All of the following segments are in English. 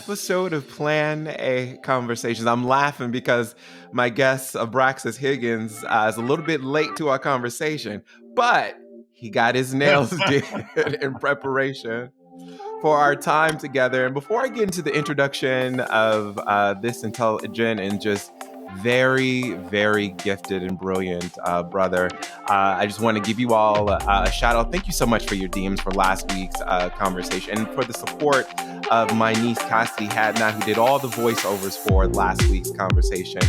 episode of Plan A Conversations. I'm laughing because my guest, Abraxas Higgins, is a little bit late to our conversation, but he got his nails did in preparation for our time together. And before I get into the introduction of this intelligent and just very, very gifted and brilliant brother, I just want to give you all a shout out. Thank you so much for your DMs for last week's conversation and for the support of my niece, Cassidy Hadnot, who did all the voiceovers for last week's conversation.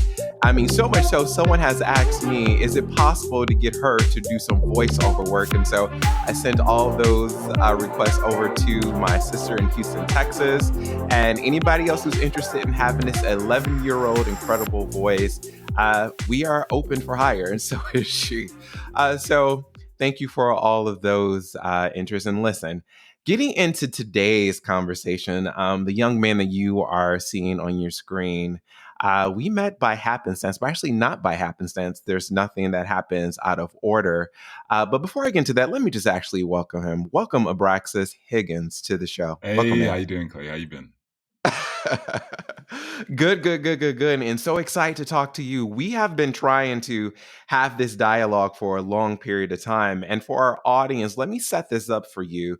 I mean, so much so, someone has asked me, is it possible to get her to do some voiceover work? And so I sent all those requests over to my sister in Houston, Texas. And anybody else who's interested in having this 11-year-old incredible voice, we are open for hire. And so is she. So thank you for all of those interests. And listen, getting into today's conversation, the young man that you are seeing on your screen, we met by happenstance, but actually not by happenstance. There's nothing that happens out of order. But before I get into that, let me just actually welcome him. Welcome, Abraxas Higgins, to the show. Hey, welcome, how you doing, Clay? How you been? Good. And so excited to talk to you. We have been trying to have this dialogue for a long period of time. And for our audience, let me set this up for you.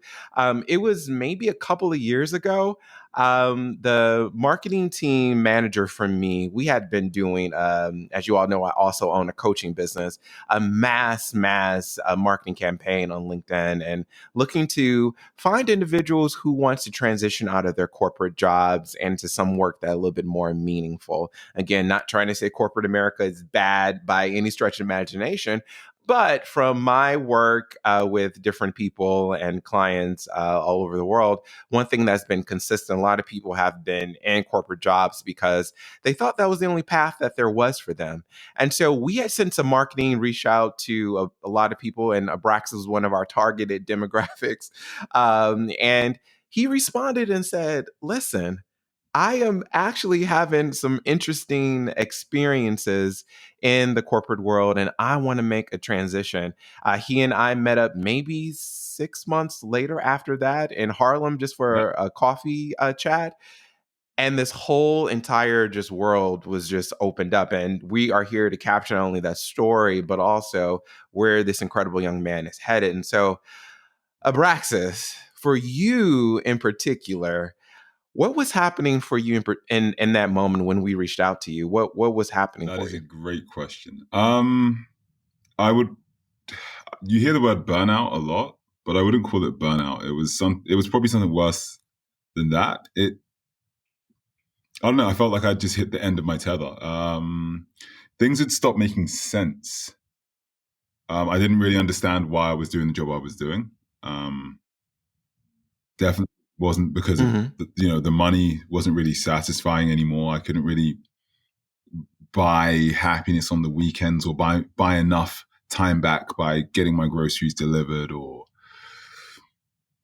It was maybe a couple of years ago. The marketing team manager for me, we had been doing, as you all know, I also own a coaching business, a mass marketing campaign on LinkedIn and looking to find individuals who wants to transition out of their corporate jobs and to some work that a little bit more meaningful. Again, not trying to say corporate America is bad by any stretch of imagination, but from my work with different people and clients all over the world, one thing that's been consistent, a lot of people have been in corporate jobs because they thought that was the only path that there was for them. And so we had sent some marketing, reach out to a lot of people, and Abraxas was one of our targeted demographics. And he responded and said, listen, I am actually having some interesting experiences in the corporate world, and I want to make a transition. He and I met up maybe 6 months later after that in Harlem just for a coffee chat. And this whole entire just world was just opened up. And we are here to capture not only that story, but also where this incredible young man is headed. And so, Abraxas, for you in particular, what was happening for you in that moment when we reached out to you? What was happening for you? That is a great question. You hear the word burnout a lot, but I wouldn't call it burnout. It was probably something worse than that. I don't know. I felt like I'd just hit the end of my tether. Things had stopped making sense. I didn't really understand why I was doing the job I was doing. Definitely wasn't because of, the money wasn't really satisfying anymore. I couldn't really buy happiness on the weekends or buy enough time back by getting my groceries delivered or,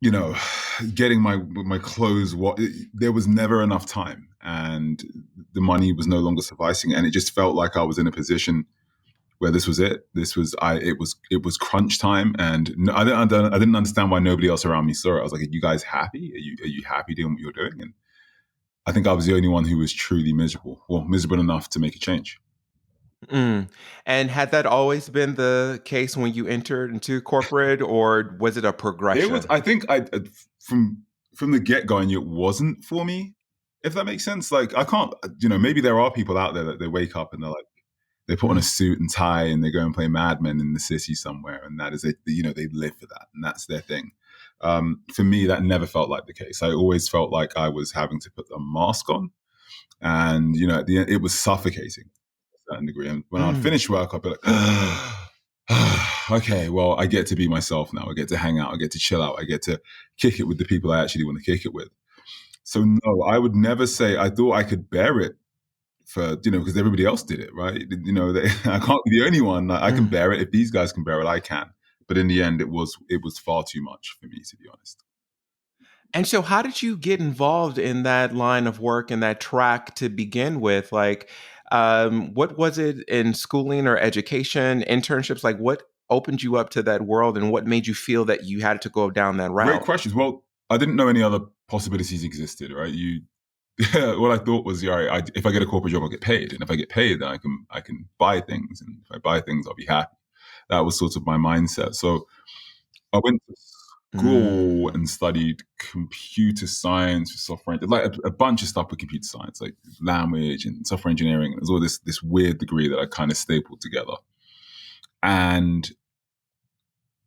getting my clothes. There was never enough time, and the money was no longer sufficing. And it just felt like I was in a position where this was it. It was crunch time, and I didn't understand why nobody else around me saw it. I was like, "Are you guys happy? Are you happy doing what you're doing?" And I think I was the only one who was truly miserable, or miserable enough to make a change. And had that always been the case when you entered into corporate, or was it a progression? It was. I think from the get go, it wasn't for me. If that makes sense. Like I can't. Maybe there are people out there that they wake up and they're like, they put on a suit and tie and they go and play Mad Men in the city somewhere, and that is it. They live for that, and that's their thing. For me, that never felt like the case. I always felt like I was having to put a mask on, and at the end, it was suffocating to a certain degree. And when I'd finish work, I'd be like, okay, well, I get to be myself now. I get to hang out. I get to chill out. I get to kick it with the people I actually want to kick it with. So no, I would never say I thought I could bear it. For because everybody else did it, right? I can't be the only one. I can bear it. If these guys can bear it, I can. But in the end, it was far too much for me, to be honest. And so, how did you get involved in that line of work and that track to begin with? Like, what was it in schooling or education, internships? Like, what opened you up to that world, and what made you feel that you had to go down that route? Great questions. Well, I didn't know any other possibilities existed, right? what I thought was, if I get a corporate job, I'll get paid, and if I get paid, then I can buy things, and if I buy things, I'll be happy. That was sort of my mindset. So I went to school and studied computer science, software, like a bunch of stuff with computer science, like language and software engineering. And it was all this weird degree that I kind of stapled together. And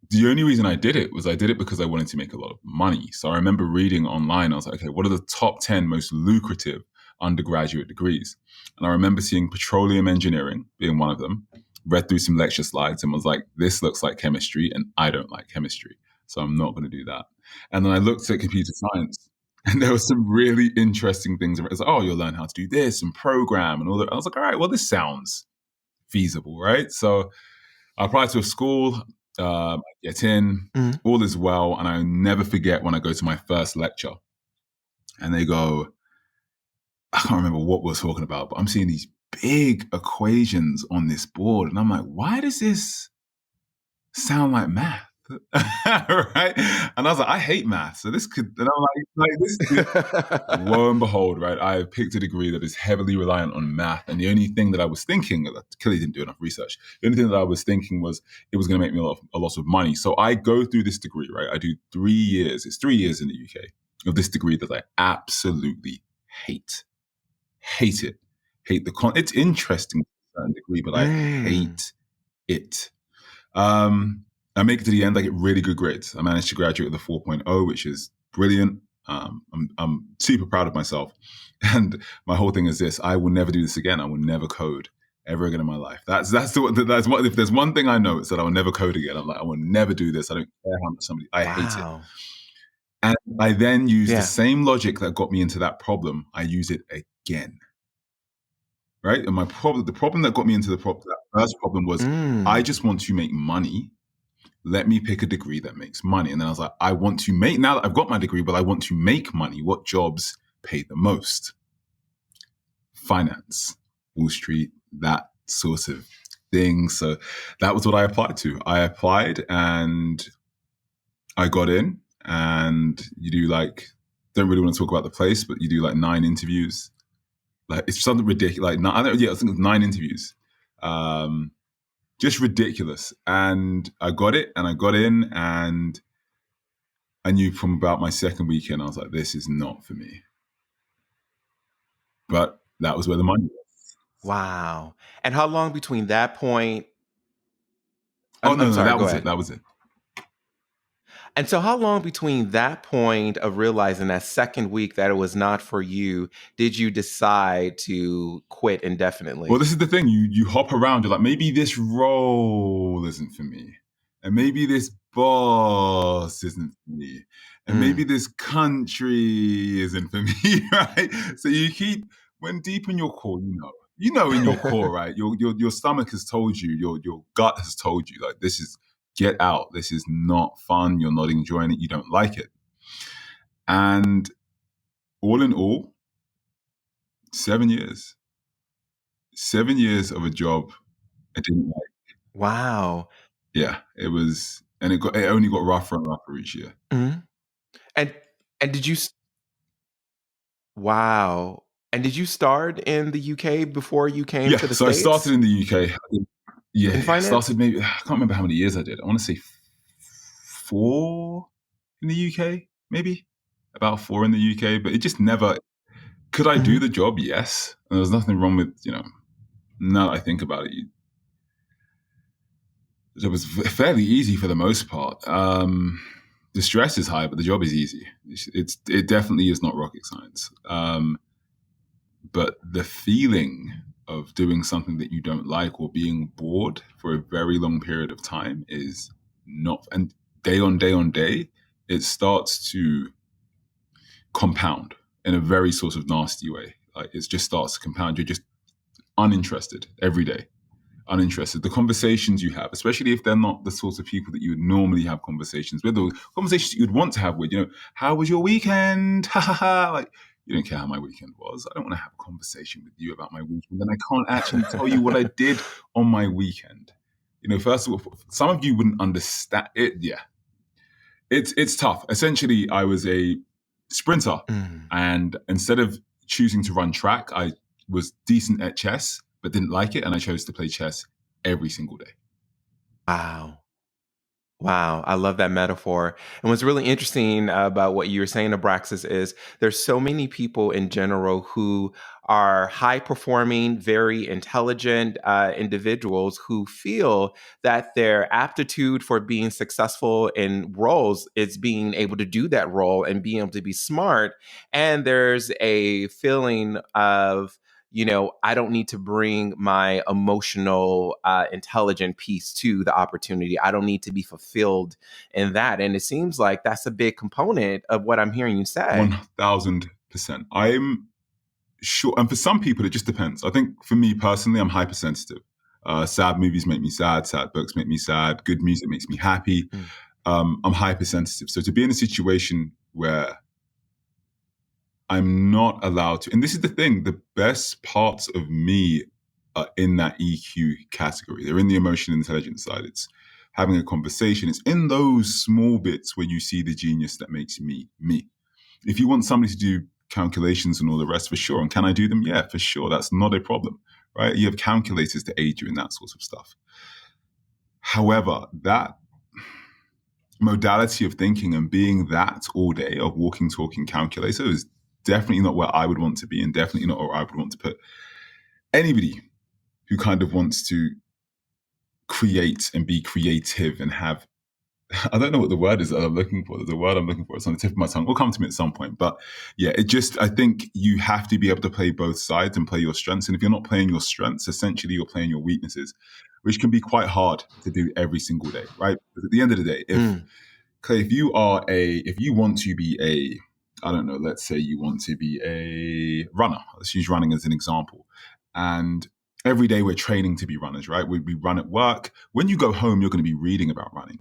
the only reason I did it because I wanted to make a lot of money. So I remember reading online, I was like, okay, what are the top 10 most lucrative undergraduate degrees? And I remember seeing petroleum engineering being one of them, read through some lecture slides and was like, this looks like chemistry and I don't like chemistry. So I'm not going to do that. And then I looked at computer science and there were some really interesting things. It was like, oh, you'll learn how to do this and program and all that. I was like, all right, well, this sounds feasible, right? So I applied to a school, get in, all is well. And I never forget when I go to my first lecture and they go, I can't remember what we're talking about, but I'm seeing these big equations on this board. And I'm like, why does this sound like math? Right? And I was like, I hate math. So this could, and I'm like this is, lo and behold, right? I picked a degree that is heavily reliant on math. And the only thing that I was thinking, I clearly didn't do enough research. The only thing that I was thinking was it was going to make me a lot of money. So I go through this degree, right? I do 3 years. It's 3 years in the UK of this degree that I absolutely hate. Hate it. Hate it's interesting to a certain degree, but I hate it. I make it to the end. I get really good grades. I managed to graduate with a 4.0, which is brilliant. I'm super proud of myself. And my whole thing is this: I will never do this again. I will never code ever again in my life. That's what. If there's one thing I know, it's that I will never code again. I'm like, I will never do this. I don't care how much somebody. I hate it. And I then use the same logic that got me into that problem. I use it again. Right? And the problem that got me into that first problem was I just want to make money. Let me pick a degree that makes money. And then I was like, now that I've got my degree, but I want to make money. What jobs pay the most? Finance, Wall Street, that sort of thing. So that was what I applied to. I applied and I got in, and you do don't really want to talk about the place, but you do 9 interviews. It's something ridiculous. I think it was 9 interviews. Just ridiculous. And I got it, and I got in, and I knew from about my second weekend, I was like, this is not for me. But that was where the money was. Wow. And how long between that point? No, that was it. That was it. And so how long between that point of realizing that second week that it was not for you, did you decide to quit indefinitely? Well, this is the thing. You hop around. You're like, maybe this role isn't for me. And maybe this boss isn't for me. And maybe this country isn't for me, right? So you keep, when deep in your core, you know in your core, right? Your stomach has told you, your gut has told you, this is, get out. This is not fun. You're not enjoying it. You don't like it. And all in all, 7 years. 7 years of a job I didn't like. Wow. Yeah, it was, and it only got rougher and rougher each year. And did you? Wow. And did you start in the UK before you came to the States? So I started in the UK. I started maybe, I can't remember how many years I did. I want to say 4 in the UK, maybe about 4 in the UK, but it just never. Could I do the job? Yes. And there was nothing wrong with, now that I think about it, it was fairly easy for the most part. The stress is high, but the job is easy. It definitely is not rocket science. But the feeling of doing something that you don't like or being bored for a very long period of time is not, and day on day on day, it starts to compound in a very sort of nasty way. It just starts to compound. You're just uninterested every day. Uninterested. The conversations you have, especially if they're not the sorts of people that you would normally have conversations with, or conversations that you'd want to have with, how was your weekend? Ha ha ha. You don't care how my weekend was. I don't want to have a conversation with you about my weekend. And I can't actually tell you what I did on my weekend. First of all, some of you wouldn't understand it. Yeah. It's tough. Essentially, I was a sprinter. And instead of choosing to run track, I was decent at chess, but didn't like it. And I chose to play chess every single day. Wow. Wow, I love that metaphor. And what's really interesting about what you were saying, Abraxas, is there's so many people in general who are high performing, very intelligent individuals who feel that their aptitude for being successful in roles is being able to do that role and being able to be smart. And there's a feeling of, I don't need to bring my emotional, intelligent piece to the opportunity. I don't need to be fulfilled in that. And it seems like that's a big component of what I'm hearing you say. 1000%. I'm sure. And for some people, it just depends. I think for me personally, I'm hypersensitive. Sad movies make me sad. Sad books make me sad. Good music makes me happy. Mm. I'm hypersensitive. So to be in a situation where I'm not allowed to, and this is the thing, the best parts of me are in that EQ category. They're in the emotional intelligence side. It's having a conversation. It's in those small bits where you see the genius that makes me, me. If you want somebody to do calculations and all the rest, for sure. And can I do them? Yeah, for sure. That's not a problem, right? You have calculators to aid you in that sort of stuff. However, that modality of thinking and being that all day, of walking, talking calculator, is definitely not where I would want to be, and definitely not where I would want to put anybody who kind of wants to create and be creative and have, I don't know what the word is that I'm looking for. There's a word I'm looking for. It's on the tip of my tongue. It'll come to me at some point. But yeah, I think you have to be able to play both sides and play your strengths. And if you're not playing your strengths, essentially you're playing your weaknesses, which can be quite hard to do every single day, right? Because at the end of the day, Mm. Clay, if you want to be I don't know, let's say you want to be a runner. Let's use running as an example. And every day we're training to be runners, right? We run at work. When you go home, you're going to be reading about running.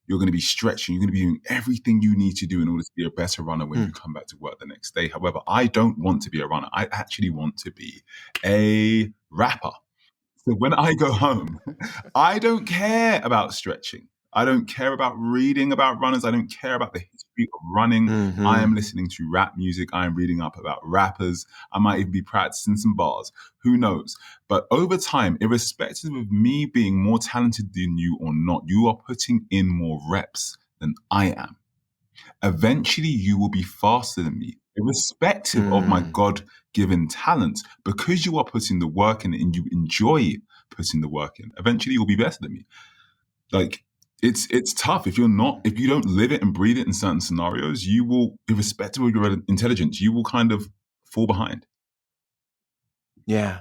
You're going to be stretching. You're going to be doing everything you need to do in order to be a better runner when you come back to work the next day. However, I don't want to be a runner. I actually want to be a rapper. So when I go home, I don't care about stretching. I don't care about reading about runners. I don't care about the history of running. I am Mm-hmm. listening to rap music. I am reading up about rappers. I might even be practicing some bars. Who knows? But over time, irrespective of me being more talented than you or not, you are putting in more reps than I am. Eventually, you will be faster than me, irrespective of my Mm. God given talent, because you are putting the work in and you enjoy putting the work in. Eventually, you'll be better than me. Like, it's tough if you don't live it and breathe it in certain scenarios. You will, irrespective of your intelligence, you will kind of fall behind. Yeah.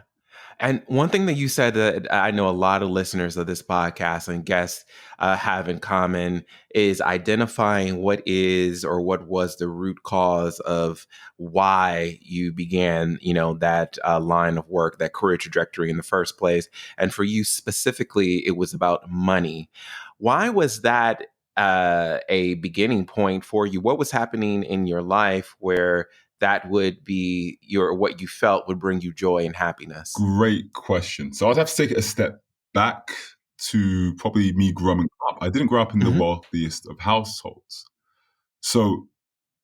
And one thing that you said that I know a lot of listeners of this podcast and guests have in common is identifying what is or what was the root cause of why you began, that line of work, that career trajectory in the first place. And for you specifically, it was about money. Why was that a beginning point for you? What was happening in your life where that would be what you felt would bring you joy and happiness? Great question. So I'd have to take it a step back to probably me growing up. I didn't grow up in the Mm-hmm. wealthiest of households. So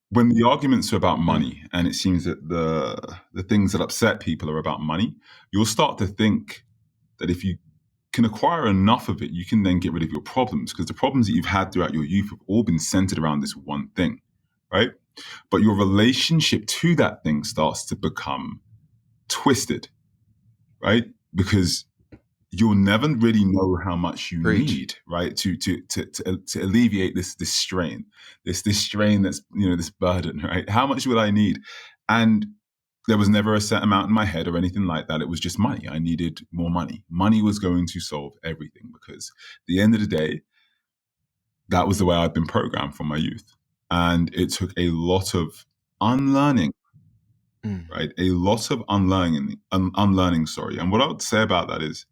when the arguments are about Mm. money, and it seems that the things that upset people are about money, you'll start to think that if you can acquire enough of it, you can then get rid of your problems, because the problems that you've had throughout your youth have all been centered around this one thing, right? But your relationship to that thing starts to become twisted, right? Because you'll never really know how much you Preach. need, right, to alleviate this strain, this strain that's this burden, right? How much would I need? And there was never a set amount in my head or anything like that. It was just money. I needed more money. Money was going to solve everything, because at the end of the day, that was the way I'd been programmed from my youth, and it took a lot of unlearning, Mm. right? A lot of unlearning. Sorry. And what I would say about that is,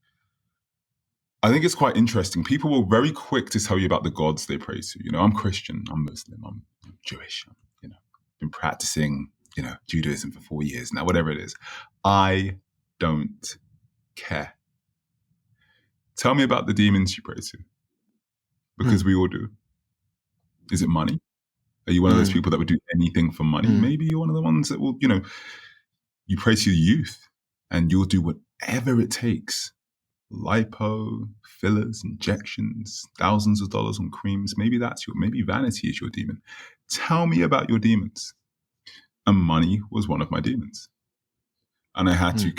I think it's quite interesting. People were very quick to tell you about the gods they pray to. I'm Christian, I'm Muslim, I'm Jewish, been practicing, Judaism for 4 years now, whatever it is. I don't care. Tell me about the demons you pray to, because Mm. we all do. Is it money? Are you one of those Mm. people that would do anything for money? Mm. Maybe you're one of the ones that will, You pray to your youth, and you'll do whatever it takes. Lipo, fillers, injections, thousands of dollars on creams. Maybe maybe vanity is your demon. Tell me about your demons. And money was one of my demons. And I had to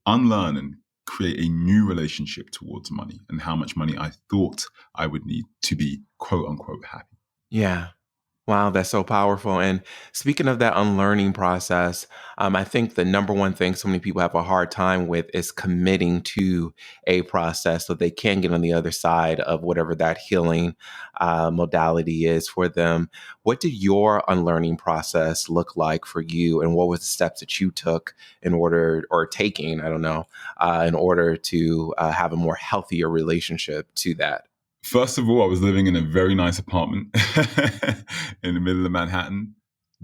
unlearn and create a new relationship towards money and how much money I thought I would need to be quote unquote happy. Yeah. Wow, that's so powerful. And speaking of that unlearning process, I think the number one thing so many people have a hard time with is committing to a process so they can get on the other side of whatever that healing modality is for them. What did your unlearning process look like for you? And what were the steps that you took in order, or taking, I don't know, in order to have a more healthier relationship to that? First of all, I was living in a very nice apartment in the middle of Manhattan.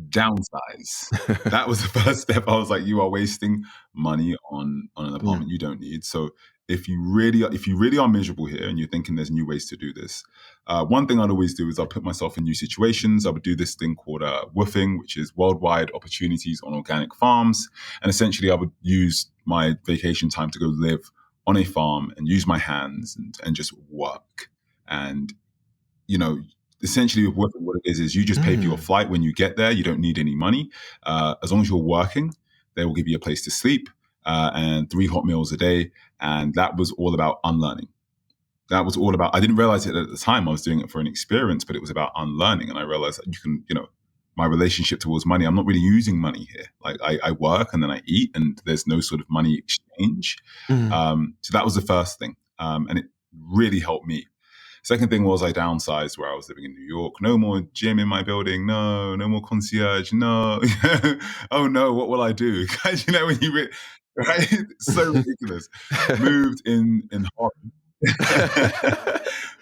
Downsize. That was the first step. I was like, you are wasting money on an Yeah. apartment you don't need. So if you really are miserable here and you're thinking there's new ways to do this, one thing I'd always do is I'll put myself in new situations. I would do this thing called woofing, which is worldwide opportunities on organic farms. And essentially I would use my vacation time to go live on a farm and use my hands and just work. And, essentially what it is you just pay for your flight when you get there. You don't need any money. As long as you're working, they will give you a place to sleep and 3 hot meals a day. And that was all about unlearning. That was all about, I didn't realize it at the time. I was doing it for an experience, but it was about unlearning. And I realized that you can, my relationship towards money, I'm not really using money here. Like I work and then I eat and there's no sort of money exchange. So that was the first thing. And it really helped me. Second thing was I downsized where I was living in New York. No more gym in my building. No more concierge. No. Oh no, what will I do? Guys, when right? It's so ridiculous. Moved in Harlem.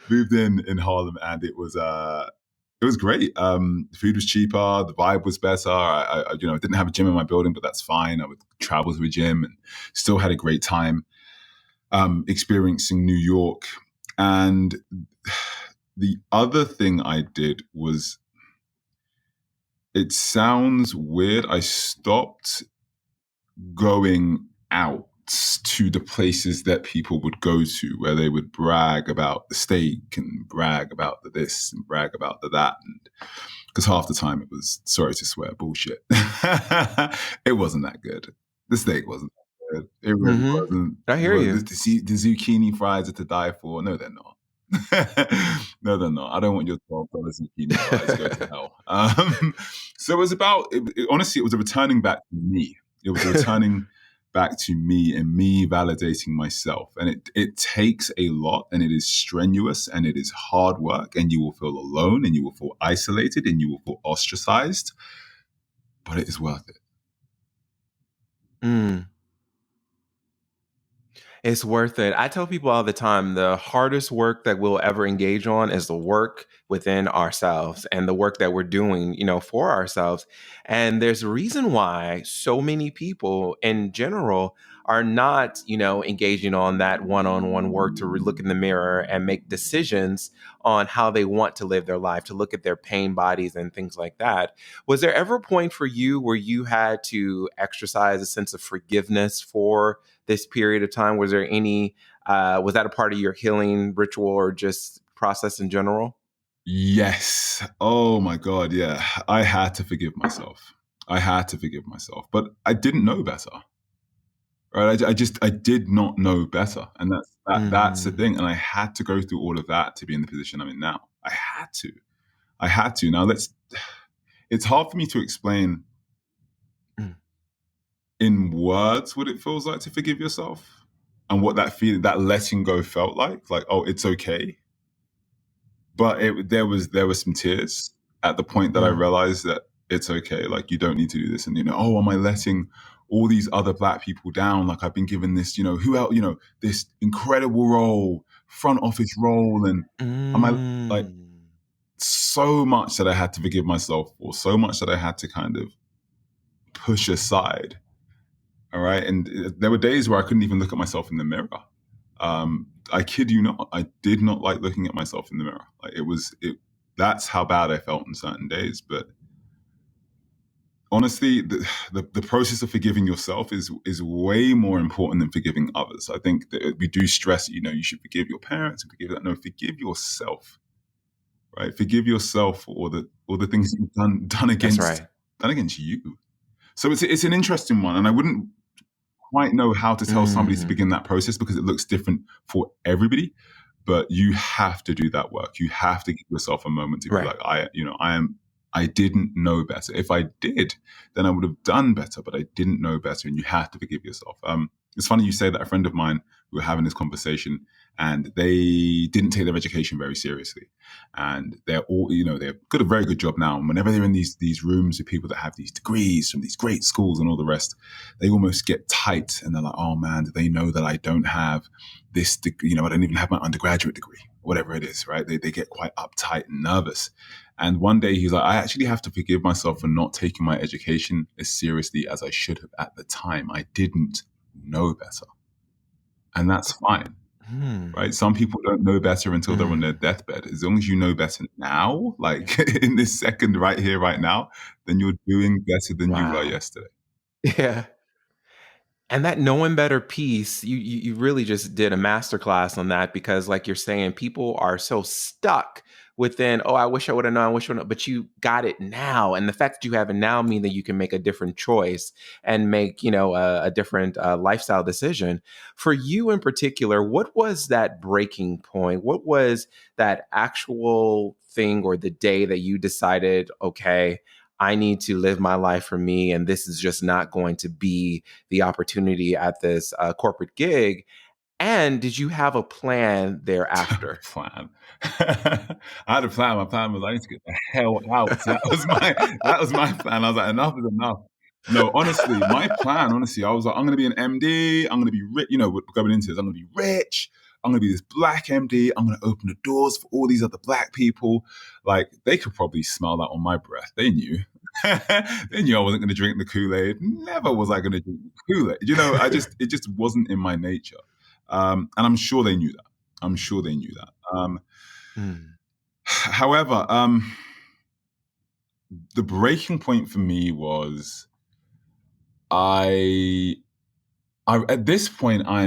Moved in Harlem, and it was great. The food was cheaper, the vibe was better. I didn't have a gym in my building, but that's fine. I would travel to a gym and still had a great time experiencing New York. And the other thing I did was, it sounds weird, I stopped going out to the places that people would go to where they would brag about the steak and brag about the this and brag about the that. Because half the time it was, sorry to swear, bullshit. It wasn't that good. The steak wasn't that good. It really wasn't. I hear you. The zucchini fries are to die for. No, they're not. No, they're not. I don't want your $12 zucchini fries. Go to hell. So it was about, honestly, it was a returning back to me. It was a returning back to me and me validating myself. And it takes a lot, and it is strenuous, and it is hard work, and you will feel alone, and you will feel isolated, and you will feel ostracized, but it is worth it. It's worth it. I tell people all the time, the hardest work that we'll ever engage on is the work within ourselves and the work that we're doing, for ourselves. And there's a reason why so many people in general are not, engaging on that one-on-one work to look in the mirror and make decisions on how they want to live their life, to look at their pain bodies and things like that. Was there ever a point for you where you had to exercise a sense of forgiveness for this period of time? Was there any, was that a part of your healing ritual or just process in general? Yes. Oh my God. Yeah. I had to forgive myself. But I didn't know better. Right. I did not know better. And that's the thing. And I had to go through all of that to be in the position I'm in now. I had to. Now it's hard for me to explain in words what it feels like to forgive yourself and what that feeling, that letting go felt like, oh, it's okay. But there was some tears at the point that I realized that it's okay. Like, you don't need to do this. And, oh, am I letting all these other Black people down? Like, I've been given this, who else, this incredible role, front office role. And am I like, so much that I had to forgive myself for, so much that I had to kind of push aside. All right. And there were days where I couldn't even look at myself in the mirror. I kid you not, I did not like looking at myself in the mirror. Like, that's how bad I felt on certain days. But honestly, the process of forgiving yourself is way more important than forgiving others. I think that we do stress, you should forgive your parents and forgive that. No, forgive yourself, right? Forgive yourself for all the things that you've done That's against right. you. So it's an interesting one, and I wouldn't quite know how to tell somebody to Mm, begin that process because it looks different for everybody. But you have to do that work. You have to give yourself a moment to be right. like, I didn't know better. If I did, then I would have done better, but I didn't know better. And you have to forgive yourself. It's funny you say that. A friend of mine, we were having this conversation, and they didn't take their education very seriously. And they're all, they've got a very good job now. And whenever they're in these rooms with people that have these degrees from these great schools and all the rest, they almost get tight, and they're like, oh man, do they know that I don't have this, I don't even have my undergraduate degree, whatever it is, right? They get quite uptight and nervous. And one day he's like, I actually have to forgive myself for not taking my education as seriously as I should have at the time. I didn't know better. And that's fine, Mm, right? Some people don't know better until they're on their mm. deathbed. As long as you know better now, like in this second right here, right now, then you're doing better than you were Wow. yesterday. Yeah. And that knowing better piece, you really just did a masterclass on that because, like you're saying, people are so stuck within, oh, I wish I would have known, I wish I would have, but you got it now. And the fact that you have it now mean that you can make a different choice and make, a different lifestyle decision. For you in particular, what was that breaking point? What was that actual thing or the day that you decided, okay, I need to live my life for me, and this is just not going to be the opportunity at this corporate gig? And did you have a plan thereafter? Plan. I had a plan. My plan was I need to get the hell out. That was my plan. I was like, enough is enough. No, honestly, my plan, I was like, I'm gonna be an MD, I'm gonna be rich, going into this, I'm gonna be rich, I'm gonna be this black MD, I'm gonna open the doors for all these other black people. Like they could probably smell that on my breath. They knew. They knew I wasn't gonna drink the Kool-Aid. Never was I gonna drink the Kool-Aid. It just wasn't in my nature. And I'm sure they knew that. I'm sure they knew that. Mm, However, the breaking point for me was I, at this point I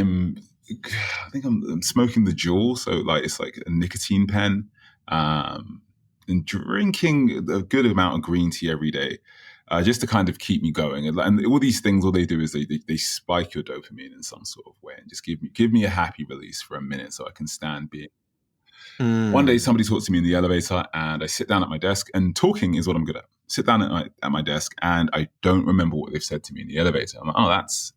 think I'm smoking the Juul, so like it's like a nicotine pen, and drinking a good amount of green tea every day. Just to kind of keep me going, and all these things, all they do is they spike your dopamine in some sort of way, and just give me a happy release for a minute, so I can stand being. One day, mm, somebody talks to me in the elevator, and I sit down at my desk, and talking is what I'm good at. Sit down at my desk, and I don't remember what they've said to me in the elevator. I'm like, oh, that's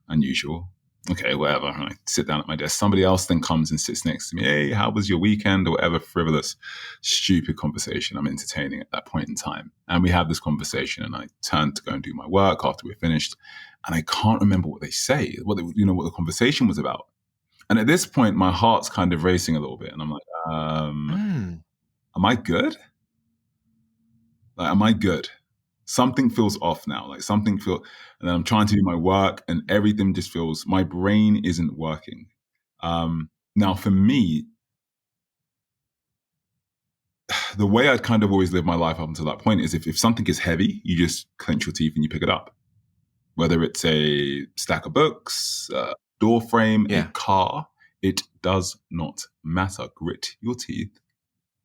unusual. Okay, whatever. And I sit down at my desk. Somebody else then comes and sits next to me. Hey, how was your weekend? Or whatever frivolous, stupid conversation I'm entertaining at that point in time. And we have this conversation, and I turn to go and do my work after we're finished, and I can't remember what they say, what the conversation was about. And at this point, my heart's kind of racing a little bit, and I'm like, mm, am I good? Like, am I good? Something feels off now. Like and then I'm trying to do my work, and everything just feels. My brain isn't working. Now, for me, the way I'd kind of always lived my life up until that point is if something is heavy, you just clench your teeth and you pick it up. Whether it's a stack of books, a door frame, a yeah. car, it does not matter. Grit your teeth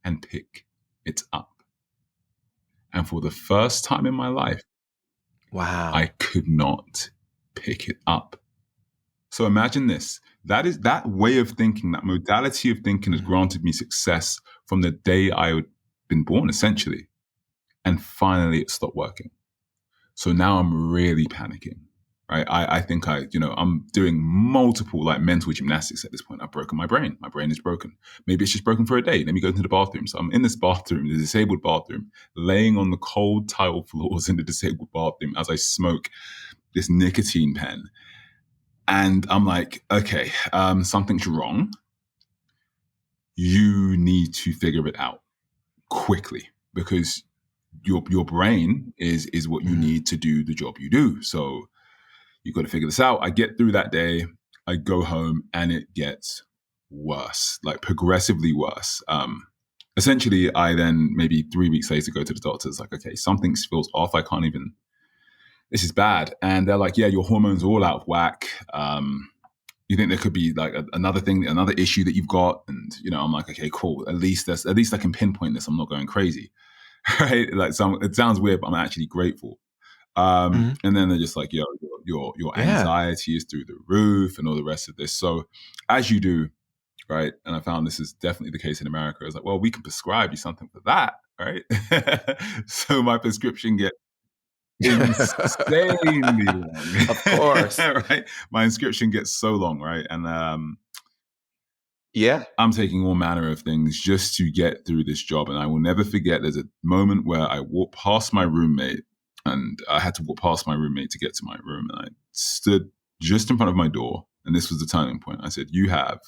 and pick it up. And for the first time in my life, I Wow. could not pick it up. So imagine this. That is that way of thinking, that modality of thinking has Mm, granted me success from the day I had been born, essentially. And finally it stopped working. So now I'm really panicking. Right. I think I'm doing multiple like mental gymnastics at this point. I've broken my brain. My brain is broken. Maybe it's just broken for a day. Let me go into the bathroom. So I'm in this bathroom, the disabled bathroom, laying on the cold tile floors in the disabled bathroom as I smoke this nicotine pen. And I'm like, okay, something's wrong. You need to figure it out quickly because your brain is what you mm, need to do the job you do. So you got to figure this out. I get through that day. I go home and it gets worse, like progressively worse. essentially, I then maybe 3 weeks later go to the doctors, like, okay, something feels off. I can't even. This is bad, and they're like, yeah, your hormones are all out of whack. You think there could be like another thing, another issue that you've got, and I'm like, okay, cool. At least I can pinpoint this. I'm not going crazy, right? Like, it sounds weird, but I'm actually grateful. Mhm. And then they're just like, yo, your Yeah. anxiety is through the roof and all the rest of this. So as you do, right? And I found this is definitely the case in America. I was like, well, we can prescribe you something for that, right? So my prescription gets insanely long, Of course. right? My inscription gets so long, right? And Yeah. I'm taking all manner of things just to get through this job. And I will never forget there's a moment where I walked past my roommate, and I had to walk past my roommate to get to my room. And I stood just in front of my door. And this was the turning point. I said, you have,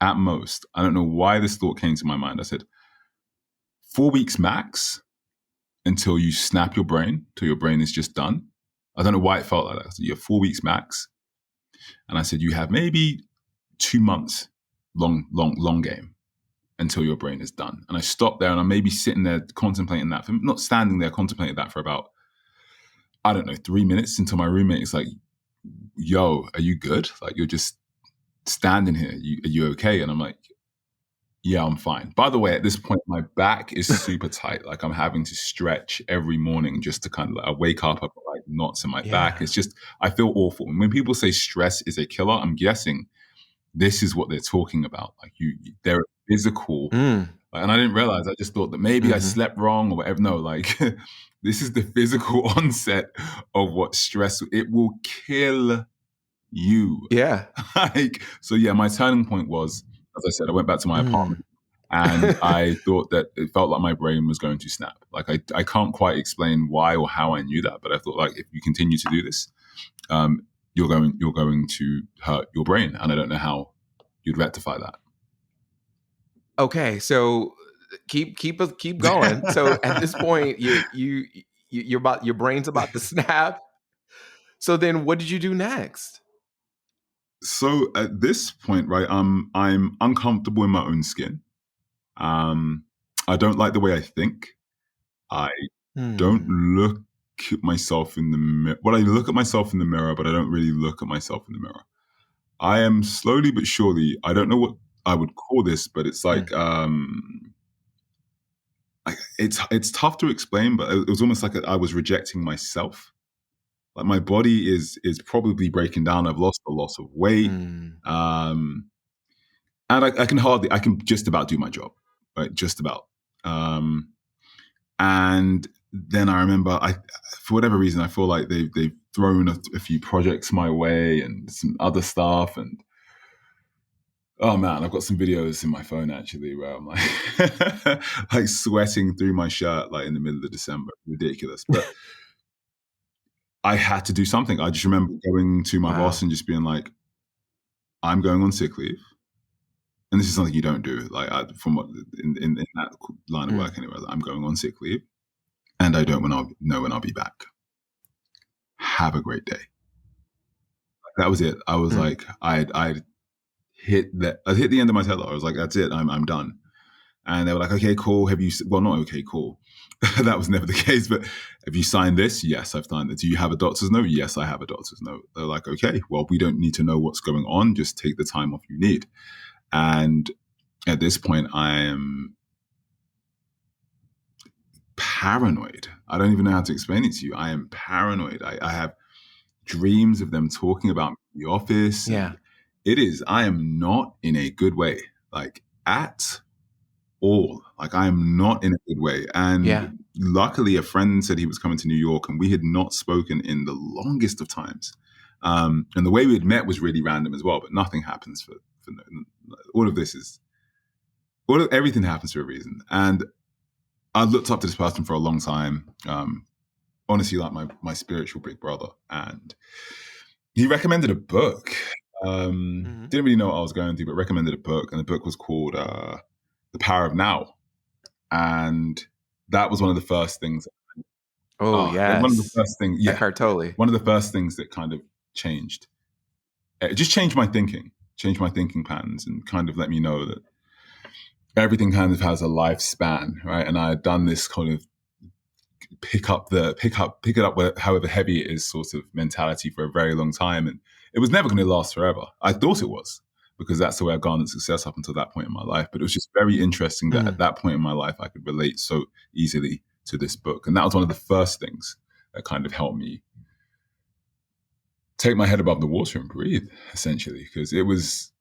at most, I don't know why this thought came to my mind. I said, 4 weeks max until you snap your brain, till your brain is just done. I don't know why it felt like that. I said, you have 4 weeks max. And I said, you have maybe 2 months long game until your brain is done. And I stopped there, and I'm maybe sitting there contemplating that, not standing there contemplating that for about, I don't know, 3 minutes, until my roommate is like, yo, are you good? Like, you're just standing here. Are you okay? And I'm like, yeah, I'm fine. By the way, at this point, my back is super tight. Like, I'm having to stretch every morning just to kind of, I wake up, I've got like knots in my back. Yeah. It's just, I feel awful. And when people say stress is a killer, I'm guessing this is what they're talking about. Like, they're physical. Mm. And I didn't realize, I just thought that maybe I Mhm. slept wrong or whatever. No, like, this is the physical onset of what stress, it will kill you. Yeah. Like, so yeah, my turning point was, as I said, I went back to my Mm. apartment, and I thought that it felt like my brain was going to snap. Like, I can't quite explain why or how I knew that, but I thought, like, if you continue to do this, you're going to hurt your brain, and I don't know how you'd rectify that. Okay, so keep going. So at this point, your brain's about to snap. So then, what did you do next? So at this point, right, I'm uncomfortable in my own skin. Um, I don't like the way I think. I don't Hmm. look at myself in the mirror. Well, I look at myself in the mirror, but I don't really look at myself in the mirror. I am slowly but surely, I don't know what I would call this, but it's Mm. like, it's tough to explain, but it was almost like I was rejecting myself. Like, my body is probably breaking down. I've lost a lot of weight. Mm. Um, and I can just about do my job, right? Just about. Um, and then I remember, for whatever reason, I feel like they've thrown a few projects my way and some other stuff. And oh man, I've got some videos in my phone actually where I'm like, like sweating through my shirt, like in the middle of December. Ridiculous. But I had to do something. I just remember going to my boss Wow. and just being like, I'm going on sick leave. And this is something you don't do, like, from what, in that line of Mm. work anyway. Like, I'm going on sick leave, and I don't know when I'll be back. Have a great day. That was it. I was Mm. like, I hit the end of my tether. I was like, that's it. I'm done. And they were like, okay, cool. Have you? Well, not okay, cool. That was never the case. But have you signed this? Yes, I've signed it. Do you have a doctor's note? Yes, I have a doctor's note. They're like, okay, well, we don't need to know what's going on. Just take the time off you need. And at this point, I am paranoid. I don't even know how to explain it to you. I am paranoid. I have dreams of them talking about me in the office, Yeah. and I am not in a good way, like, at all. Like, I am not in a good way. And Yeah. luckily, a friend said he was coming to New York, and we had not spoken in the longest of times. And the way we had met was really random as well, but nothing happens for all of this is, everything happens for a reason. And I looked up to this person for a long time. Honestly, like my spiritual big brother, and he recommended a book. Mhm. Didn't really know what I was going through, but recommended a book, and the book was called "The Power of Now." And that was one of the first things. Oh, One of the yes. first things, yeah, Eckhart yeah, Tolle. one of the first things that kind of changed. It just changed my thinking patterns, and kind of let me know that everything kind of has a lifespan, right? And I had done this kind of pick it up however heavy it is sort of mentality for a very long time, and it was never going to last forever. I thought it was, because that's the way I've garnered success up until that point in my life. But it was just very interesting that at Mm. that point in my life I could relate so easily to this book, and that was one of the first things that kind of helped me take my head above the water and breathe, essentially, because it was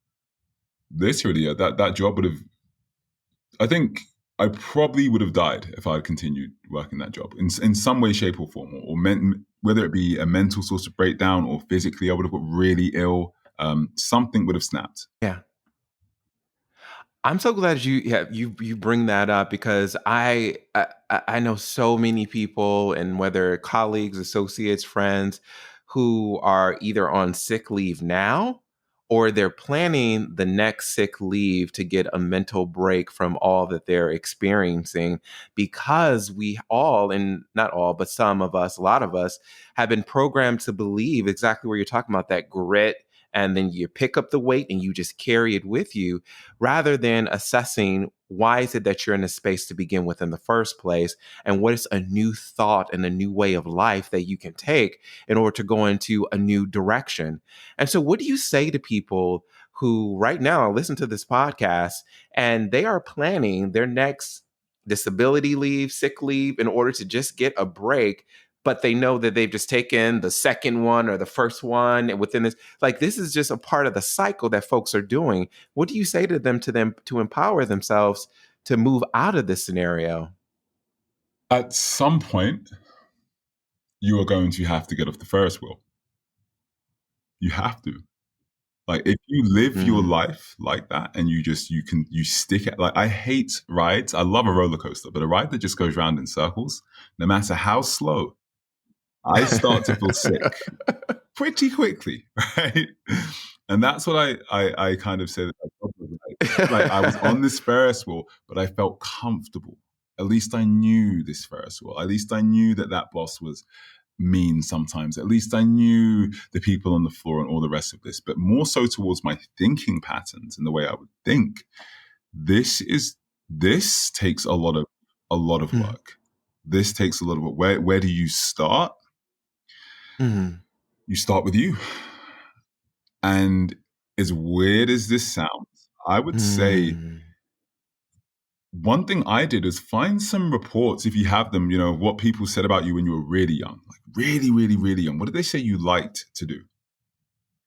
literally that job would have, I think I probably would have died if I had continued working that job in some way, shape, or form, whether it be a mental sort of breakdown or physically, I would have got really ill. Something would have snapped. Yeah. I'm so glad you bring that up because I know so many people, and whether colleagues, associates, friends, who are either on sick leave now or they're planning the next sick leave to get a mental break from all that they're experiencing, because we all, and not all, but some of us, a lot of us, have been programmed to believe exactly what you're talking about, that grit, and then you pick up the weight and you just carry it with you, rather than assessing why is it that you're in a space to begin with in the first place, and what is a new thought and a new way of life that you can take in order to go into a new direction. And so what do you say to people who right now listen to this podcast and they are planning their next disability leave, sick leave, in order to just get a break, but they know that they've just taken the second one or the first one, and within this, like, this is just a part of the cycle that folks are doing. What do you say to them to empower themselves to move out of this scenario? At some point, you are going to have to get off the Ferris wheel. You have to. Like, if you live your Mm. life like that and you stick at, like, I hate rides. I love a roller coaster, but a ride that just goes round in circles, no matter how slow, I start to feel sick pretty quickly, right? And that's what I kind of said. Like, I was on this Ferris wheel, but I felt comfortable. At least I knew this Ferris wheel. At least I knew that boss was mean sometimes. At least I knew the people on the floor and all the rest of this. But more so towards my thinking patterns and the way I would think. This takes a lot of Mm. work. This takes a lot of work. Where do you start? Mm. You start with you. And as weird as this sounds, I would say Mm. one thing I did is find some reports, if you have them, what people said about you when you were really young, like really, really, really young. What did they say you liked to do?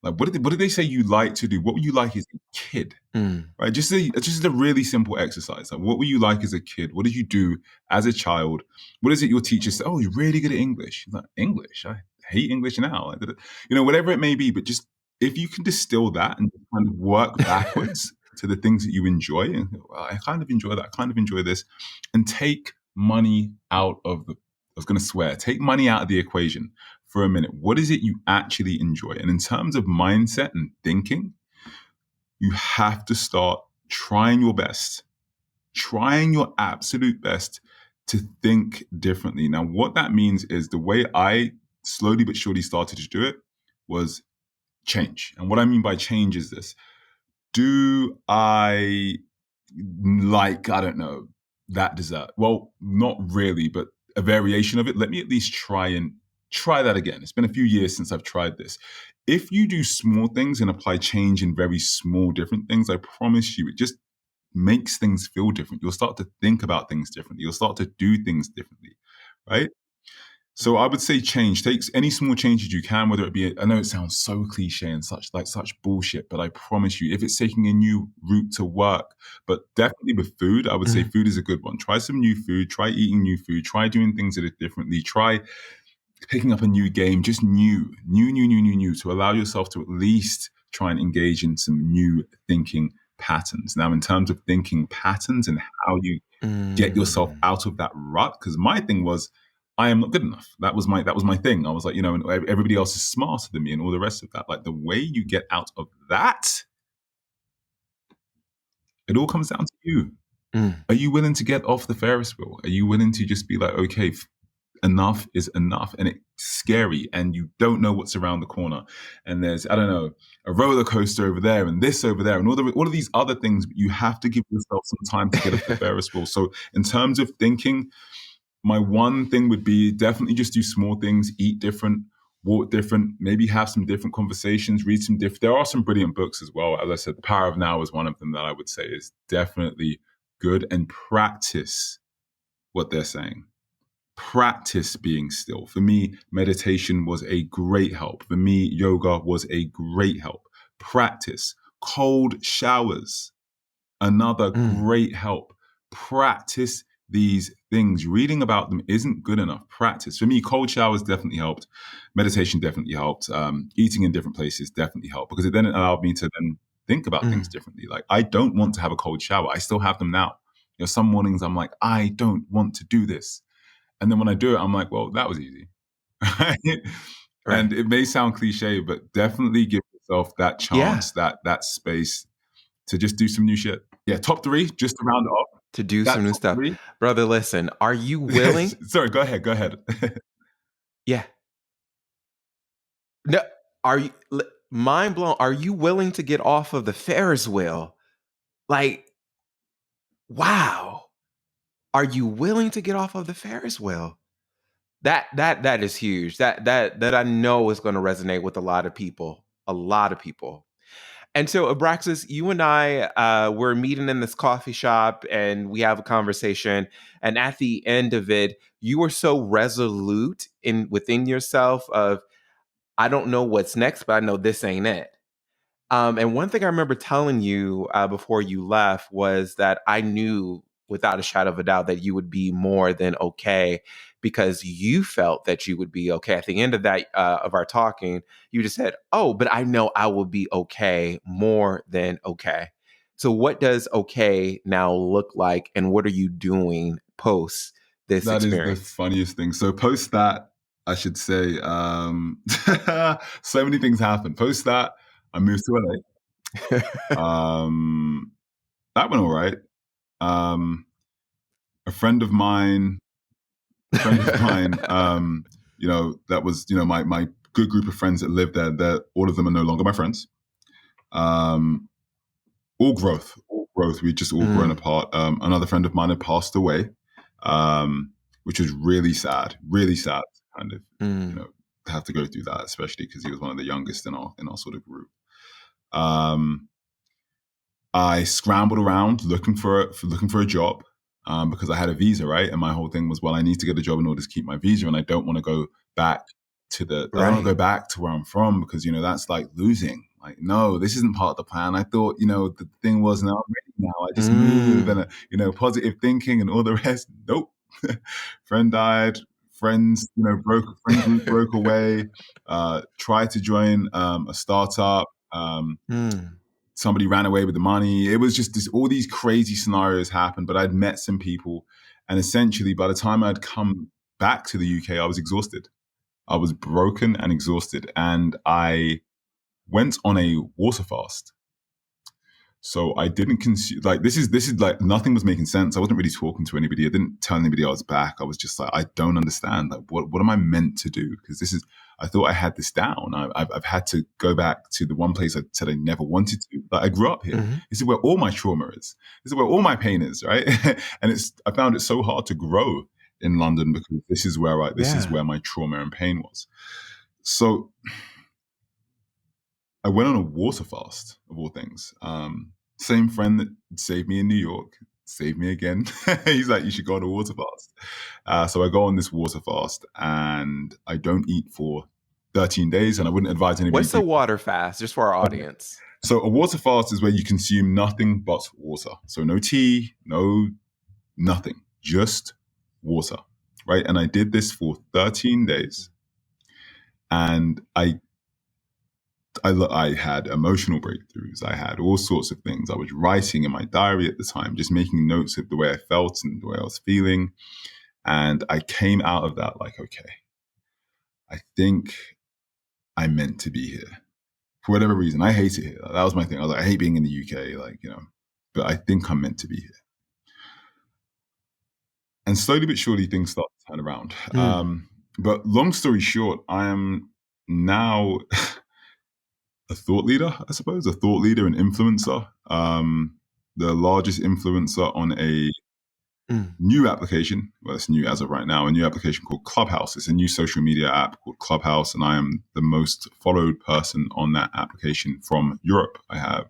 Like, what did they say you liked to do? What were you like as a kid? Mm. Right? Just a really simple exercise. Like, what were you like as a kid? What did you do as a child? What is it your teacher said? Oh, you're really good at English. Like, English? I hate English now. Whatever it may be. But just, if you can distill that and kind of work backwards to the things that you enjoy, and well, I kind of enjoy that. I kind of enjoy this, and take money out of the. I was going to swear. Take money out of the equation for a minute. What is it you actually enjoy? And in terms of mindset and thinking, you have to start trying your best, trying your absolute best to think differently. Now, what that means is the way I slowly but surely started to do it was change. And what I mean by change is this: do I like, I don't know, that dessert? Well, not really, but a variation of it. Let me at least try that again. It's been a few years since I've tried this. If you do small things and apply change in very small different things, I promise you, it just makes things feel different. You'll start to think about things differently. You'll start to do things differently, right? So I would say change. Takes any small changes you can, whether it be, I know it sounds so cliche and such bullshit, but I promise you, if it's taking a new route to work, but definitely with food, I would say Mm. food is a good one. Try some new food, try eating new food, try doing things that are differently, try picking up a new game, just new, to allow yourself to at least try and engage in some new thinking patterns. Now, in terms of thinking patterns and how you get yourself Mm. out of that rut, because my thing was, I am not good enough. That was my thing. I was like, and everybody else is smarter than me and all the rest of that. Like, the way you get out of that, it all comes down to you. Mm. Are you willing to get off the Ferris wheel? Are you willing to just be like, okay, enough is enough, and it's scary, and you don't know what's around the corner. And there's, I don't know, a roller coaster over there, and this over there, and all of these other things. You have to give yourself some time to get off the Ferris wheel. So in terms of thinking, my one thing would be definitely just do small things, eat different, walk different, maybe have some different conversations, read some different. There are some brilliant books as well. As I said, The Power of Now is one of them that I would say is definitely good, and practice what they're saying. Practice being still. For me, meditation was a great help. For me, yoga was a great help. Practice. Cold showers, another great help. Practice these things. Reading about them isn't good enough. Practice. For me, cold showers definitely helped. Meditation definitely helped. Eating in different places definitely helped, because it then allowed me to then think about things differently. Like, I don't want to have a cold shower. I still have them now. You know, some mornings I'm like, I don't want to do this. And then when I do it, I'm like, well, that was easy. Right? And it may sound cliche, but definitely give yourself that chance, that space to just do some new shit. Yeah, top 3, just to round it off. To do some new stuff. 3. Brother, listen, are you willing? Sorry, go ahead. Yeah. No, are you, mind blown, are you willing to get off of the Ferris wheel? Like, wow. Are you willing to get off of the Ferris wheel? That is huge. That I know is going to resonate with a lot of people. A lot of people. And so, Abraxas, you and I, we're meeting in this coffee shop, and we have a conversation. And at the end of it, you were so resolute within yourself of, I don't know what's next, but I know this ain't it. And one thing I remember telling you before you left was that I knew without a shadow of a doubt that you would be more than okay, because you felt that you would be okay. At the end of that, of our talking, you just said, oh, but I know I will be okay, more than okay. So what does okay now look like, and what are you doing post this experience? That is the funniest thing. So post that, I should say, so many things happened. Post that, I moved to LA. That went all right. A friend of mine, you know, that was, you know, my good group of friends that lived there, that all of them are no longer my friends. All growth. We just all grown apart. Another friend of mine had passed away, which was really sad, kind of, you know, have to go through that, especially because he was one of the youngest in our sort of group. I scrambled around looking for a job, because I had a visa, right? And my whole thing was, well, I need to get a job in order to keep my visa, and I don't want to go back to I don't want to go back to where I'm from, because, you know, that's like losing. Like, no, this isn't part of the plan. I thought, you know, the thing was, now I'm ready now. I just move, and you know, positive thinking and all the rest. Nope. Friend died. Friends, you know, friend group broke away. Tried to join a startup. Somebody ran away with the money. It was just all these crazy scenarios happened, but I'd met some people, and essentially by the time I'd come back to the UK, I was exhausted. I was broken and exhausted, and I went on a water fast. So I didn't consume, like, this is like, nothing was making sense. I wasn't really talking to anybody. I didn't tell anybody I was back. I was just like, I don't understand. Like, what am I meant to do? Because I thought I had this down. I've had to go back to the one place I said I never wanted to. Like, I grew up here. This is where all my trauma is. This is where all my pain is, right? And I found it so hard to grow in London, because this is where my trauma and pain was. So I went on a water fast, of all things. Same friend that saved me in New York saved me again. He's like, you should go on a water fast. So I go on this water fast, and I don't eat for 13 days, and I wouldn't advise anybody. What's a water fast, just for our audience? So a water fast is where you consume nothing but water. So no tea, no nothing, just water, right? And I did this for 13 days, and I had emotional breakthroughs. I had all sorts of things. I was writing in my diary at the time, just making notes of the way I felt and the way I was feeling. And I came out of that like, okay, I think I'm meant to be here. For whatever reason, I hate it here. That was my thing. I was like, I hate being in the UK, like, you know, but I think I'm meant to be here. And slowly but surely things start turn around. Mm. But long story short, I am now a thought leader, I suppose, a thought leader and influencer. The largest influencer on a Mm. new application. Well, it's new as of right now. A new application called Clubhouse. It's a new social media app called Clubhouse, and I am the most followed person on that application from Europe. I have,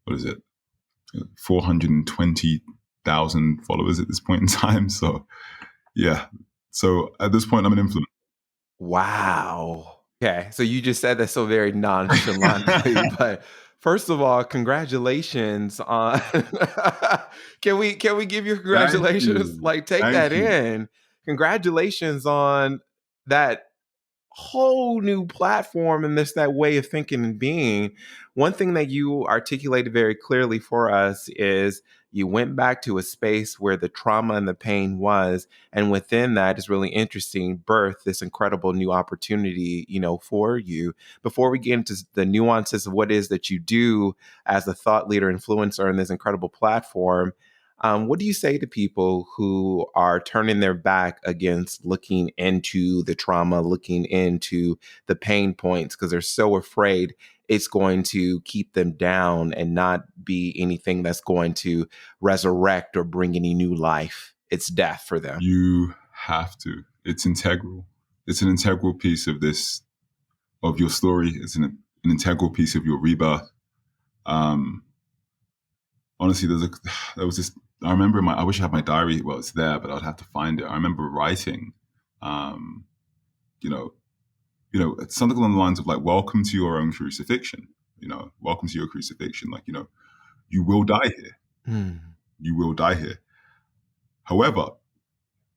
what is it, 420,000 followers at this point in time. So yeah. So at this point, I'm an influencer. Wow. Okay, so you just said that so very nonchalantly, but first of all, congratulations on can we give you Thank congratulations? you. Like, take Thank that you. in. Congratulations on that whole new platform and this that way of thinking and being. One thing that you articulated very clearly for us is you went back to a space where the trauma and the pain was, and within that is really interesting, birth this incredible new opportunity, for you. Before we get into the nuances of what it is that you do as a thought leader influencer in this incredible platform, what do you say to people who are turning their back against looking into the trauma, looking into the pain points, because they're so afraid it's going to keep them down and not be anything that's going to resurrect or bring any new life? It's death for them. You have to. It's integral. It's an integral piece of of your story. It's an integral piece of your rebirth. Honestly, there was this. I remember I wish I had my diary. Well, it's there, but I'd have to find it. I remember writing, um, you know, something along the lines of like, "Welcome to your own crucifixion." Welcome to your crucifixion. Like, you will die here. Mm. You will die here. However,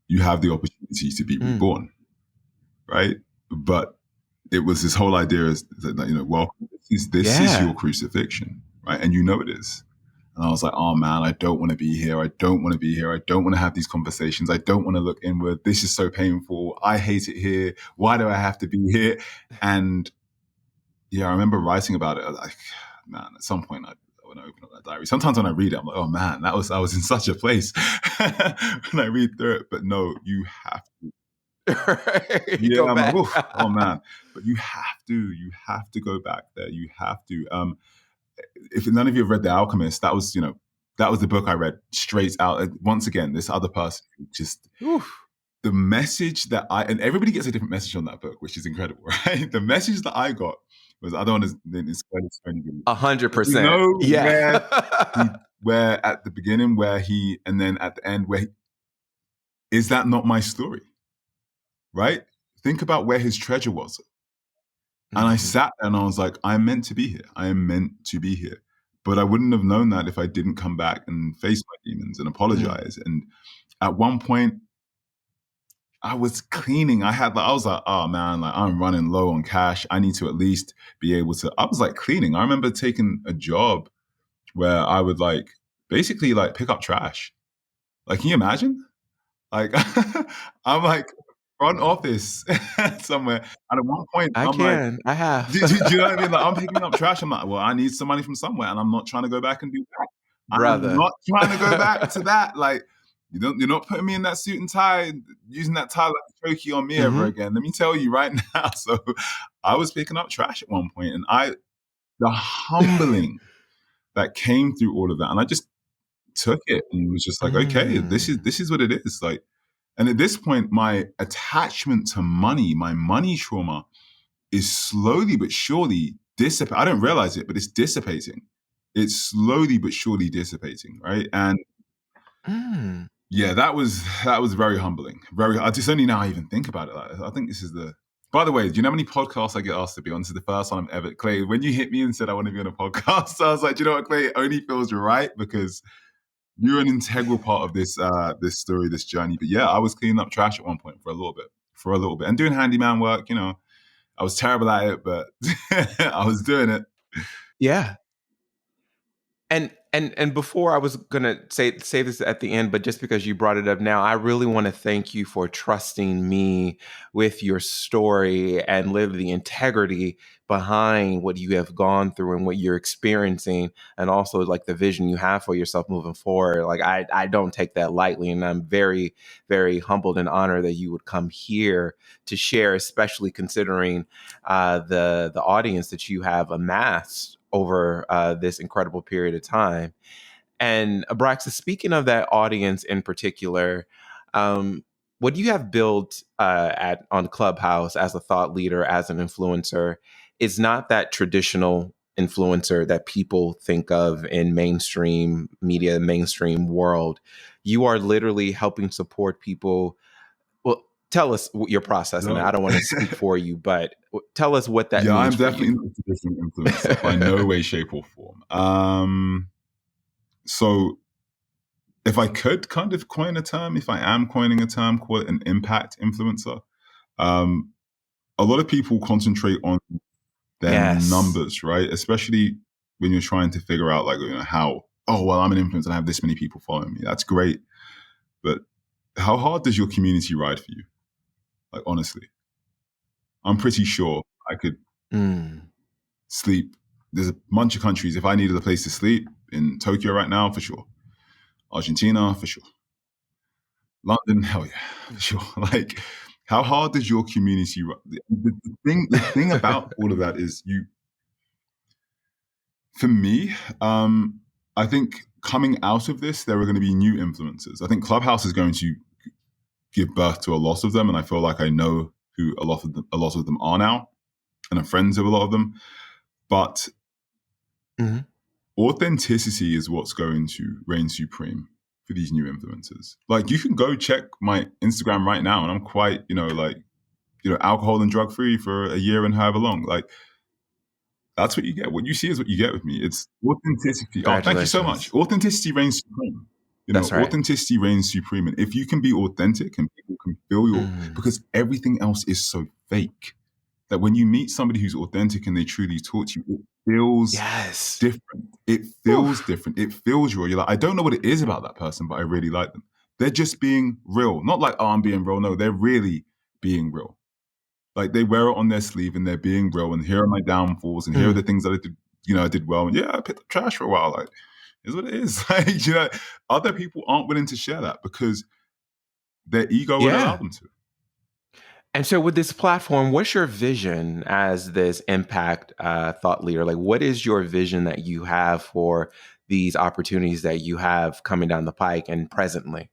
you have the opportunity to be Mm. reborn, right? But it was this whole idea is that, welcome. This is your Yeah. crucifixion, right? And it is. And I was like, oh man, I don't want to be here. I don't want to be here. I don't want to have these conversations. I don't want to look inward. This is so painful. I hate it here. Why do I have to be here? And yeah, I remember writing about it. I was like, man, at some point when I open up that diary, sometimes when I read it, I'm like, oh man, I was in such a place when I read through it. But no, you have to. You Yeah, go I'm like, back. oof, oh man. But you have to go back there. You have to. If none of you have read The Alchemist, that was the book I read straight out. Once again, this other person just Oof. the message that and everybody gets a different message on that book, which is incredible, right? The message that I got was, I don't want to spoil it for anybody. 100%. Yeah. Where at the beginning where he, and then at the end is that not my story, right? Think about where his treasure was. And I sat there and I was like, I'm meant to be here. I am meant to be here. But I wouldn't have known that if I didn't come back and face my demons and apologize. And at one point, I was cleaning. I was like, oh man, like I'm running low on cash. I need to at least be able to. I was like cleaning. I remember taking a job where I would like basically like pick up trash. Like, can you imagine? Like, I'm like front office somewhere. And at one point, I I'm like, can. I have. do you know what I mean? Like, I'm picking up trash. I'm like, well, I need some money from somewhere, and I'm not trying to go back and do that. I'm Brother. not trying to go back to that. Like, you're not putting me in that suit and tie, using that tie like a chokey on me ever again. Let me tell you right now. So, I was picking up trash at one point, and the humbling that came through all of that, and I just took it and was just like, okay, this is what it is. Like, and at this point, my attachment to money, my money trauma, is slowly but surely dissipating. I don't realize it, but it's dissipating. It's slowly but surely dissipating, right? And yeah, that was very humbling. I just only now even think about it. Like, I think this is the. By the way, do you know how many podcasts I get asked to be on? This is the first time I'm ever. Clay, when you hit me and said I want to be on a podcast, I was like, do you know what, Clay? It only feels right because you're an integral part of this this story, this journey. But yeah, I was cleaning up trash at one point for a little bit, and doing handyman work. I was terrible at it, but I was doing it. Yeah. And before, I was gonna say this at the end, but just because you brought it up now, I really want to thank you for trusting me with your story and live the integrity, behind what you have gone through and what you're experiencing, and also like the vision you have for yourself moving forward. Like I don't take that lightly, and I'm very, very humbled and honored that you would come here to share, especially considering the audience that you have amassed over this incredible period of time. And Abraxas, speaking of that audience in particular, what you have built at on Clubhouse as a thought leader, as an influencer, is not that traditional influencer that people think of in mainstream media, mainstream world. You are literally helping support people. Well, tell us your process, and No. I don't want to speak for you, but tell us what that Yeah, means I'm for definitely you. not a traditional influencer by no way, shape, or form. So if I could kind of coin a term, if I am coining a term, call it an impact influencer. Um, a lot of people concentrate on their Yes. numbers, right? Especially when you're trying to figure out, like, how, oh, well, I'm an influencer and I have this many people following me. That's great. But how hard does your community ride for you? Like, honestly, I'm pretty sure I could Mm. sleep. There's a bunch of countries. If I needed a place to sleep in Tokyo right now, for sure. Argentina, for sure. London, hell yeah, for sure. Like, how hard does your community? The thing about all of that is for me, I think coming out of this, there are going to be new influences. I think Clubhouse is going to give birth to a lot of them, and I feel like I know who a lot of them are now, and I'm friends with a lot of them. But Mhm. authenticity is what's going to reign supreme for these new influencers. Like, you can go check my Instagram right now, and I'm quite, alcohol and drug free for a year and however long. Like, that's what you get. What you see is what you get with me. It's authenticity. Oh, thank you so much. Congratulations. Authenticity reigns supreme. That's right. Authenticity reigns supreme. And if you can be authentic and people can feel Mm. because everything else is so fake, that when you meet somebody who's authentic and they truly talk to you, it feels Yes. different. It feels Oof. different. It feels real. You're like, I don't know what it is about that person, but I really like them. They're just being real. Not like, oh, I'm being real. No, they're really being real. Like, they wear it on their sleeve and they're being real. And here are my downfalls. And here are the Mm. things that I did. I did well. And yeah, I picked up trash for a while. Like, is what it is. Like, other people aren't willing to share that because their ego won't allow Yeah. them to. And so with this platform, what's your vision as this impact thought leader? Like, what is your vision that you have for these opportunities that you have coming down the pike and presently?